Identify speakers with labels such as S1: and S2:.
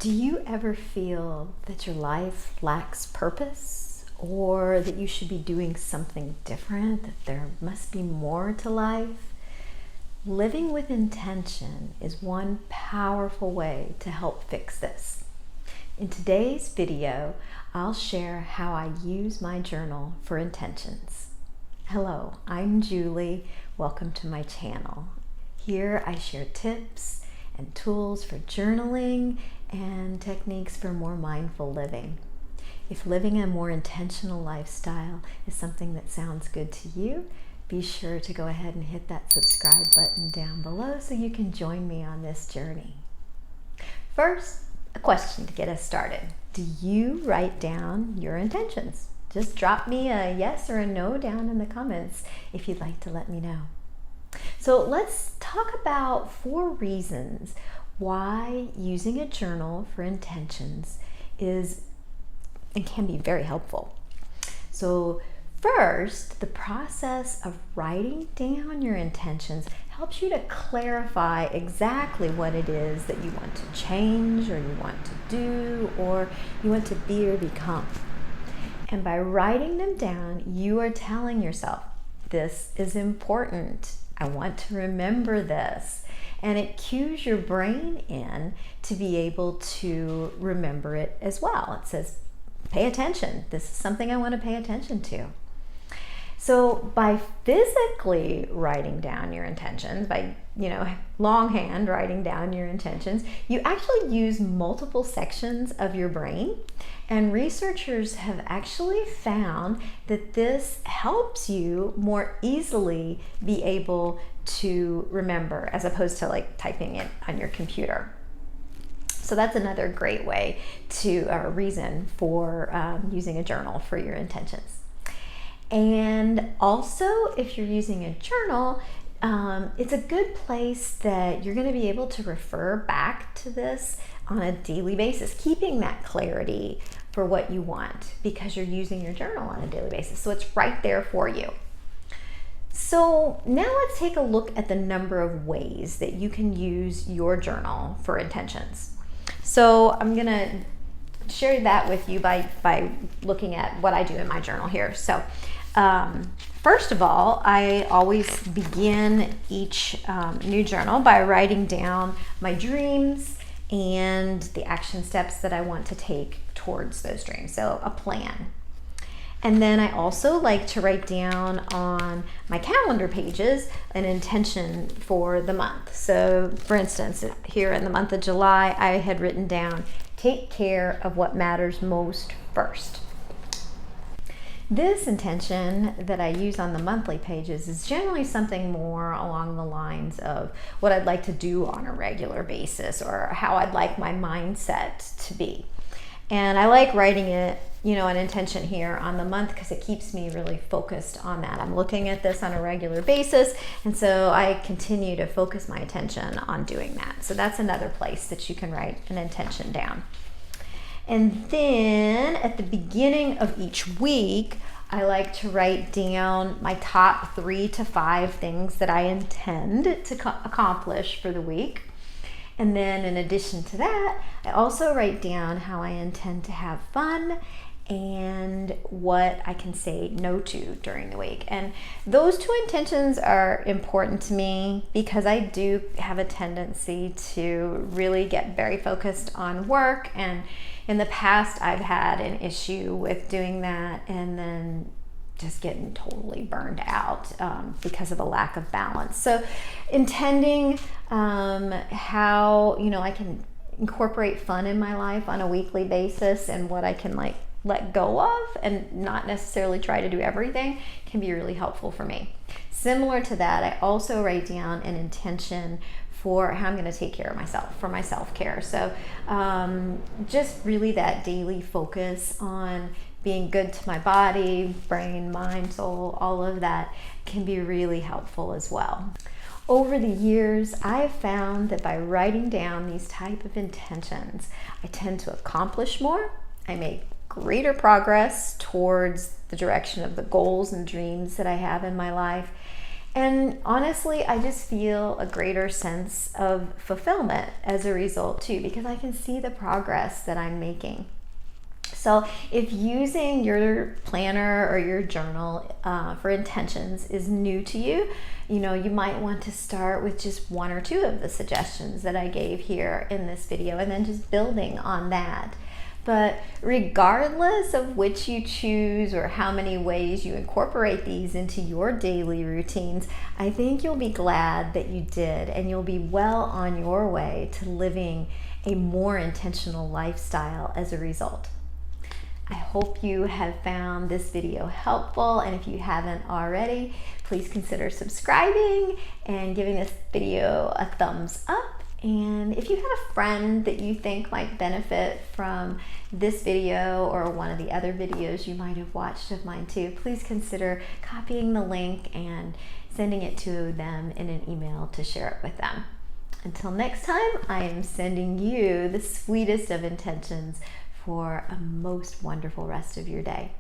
S1: Do you ever feel that your life lacks purpose, or that you should be doing something different, that there must be more to life? Living with intention is one powerful way to help fix this. In today's video, I'll share how I use my journal for intentions. Hello, I'm Julie. Welcome to my channel. Here I share tips and tools for journaling and techniques for more mindful living. If living a more intentional lifestyle is something that sounds good to you, be sure to go ahead and hit that subscribe button down below so you can join me on this journey. First, a question to get us started. Do you write down your intentions? Just drop me a yes or a no down in the comments if you'd like to let me know. So let's talk about 4 reasons why using a journal for intentions is and can be very helpful. So first, the process of writing down your intentions helps you to clarify exactly what it is that you want to change, or you want to do, or you want to be or become. And by writing them down, you are telling yourself, this is important. I want to remember this. And it cues your brain in to be able to remember it as well. It says, pay attention. This is something I want to pay attention to. So by physically writing down your intentions, by longhand writing down your intentions, you actually use multiple sections of your brain. And researchers have actually found that this helps you more easily be able to remember, as opposed to like typing it on your computer. So that's another great way to reason for using a journal for your intentions. And also, if you're using a journal, it's a good place that you're going to be able to refer back to this on a daily basis, keeping that clarity for what you want because you're using your journal on a daily basis. So it's right there for you. So now let's take a look at the number of ways that you can use your journal for intentions. So I'm going to share that with you by looking at what I do in my journal here. So first of all, I always begin each new journal by writing down my dreams and the action steps that I want to take towards those dreams. So a plan. And then I also like to write down on my calendar pages an intention for the month. So for instance, here in the month of July, I had written down, take care of what matters most first. This intention that I use on the monthly pages is generally something more along the lines of what I'd like to do on a regular basis, or how I'd like my mindset to be. And I like writing it, an intention here on the month because it keeps me really focused on that. I'm looking at this on a regular basis, and so I continue to focus my attention on doing that. So that's another place that you can write an intention down. And then at the beginning of each week, I like to write down my top 3 to 5 things that I intend to accomplish for the week. And then in addition to that, I also write down how I intend to have fun and what I can say no to during the week. And those 2 intentions are important to me because I do have a tendency to really get very focused on work, and in the past I've had an issue with doing that and then just getting totally burned out because of a lack of balance. So intending how I can incorporate fun in my life on a weekly basis, and what I can let go of and not necessarily try to do everything, can be really helpful for me. Similar to that, I also write down an intention for how I'm going to take care of myself, for my self-care. So just really that daily focus on being good to my body, brain, mind, soul, all of that can be really helpful as well. Over the years, I've found that by writing down these type of intentions, I tend to accomplish more. I make greater progress towards the direction of the goals and dreams that I have in my life. And honestly, I just feel a greater sense of fulfillment as a result too, because I can see the progress that I'm making. So if using your planner or your journal for intentions is new to you, you might want to start with just one or two of the suggestions that I gave here in this video, and then just building on that. But regardless of which you choose or how many ways you incorporate these into your daily routines, I think you'll be glad that you did, and you'll be well on your way to living a more intentional lifestyle as a result. I hope you have found this video helpful, and if you haven't already, please consider subscribing and giving this video a thumbs up. And if you have a friend that you think might benefit from this video or one of the other videos you might have watched of mine too, please consider copying the link and sending it to them in an email to share it with them. Until next time, I am sending you the sweetest of intentions for a most wonderful rest of your day.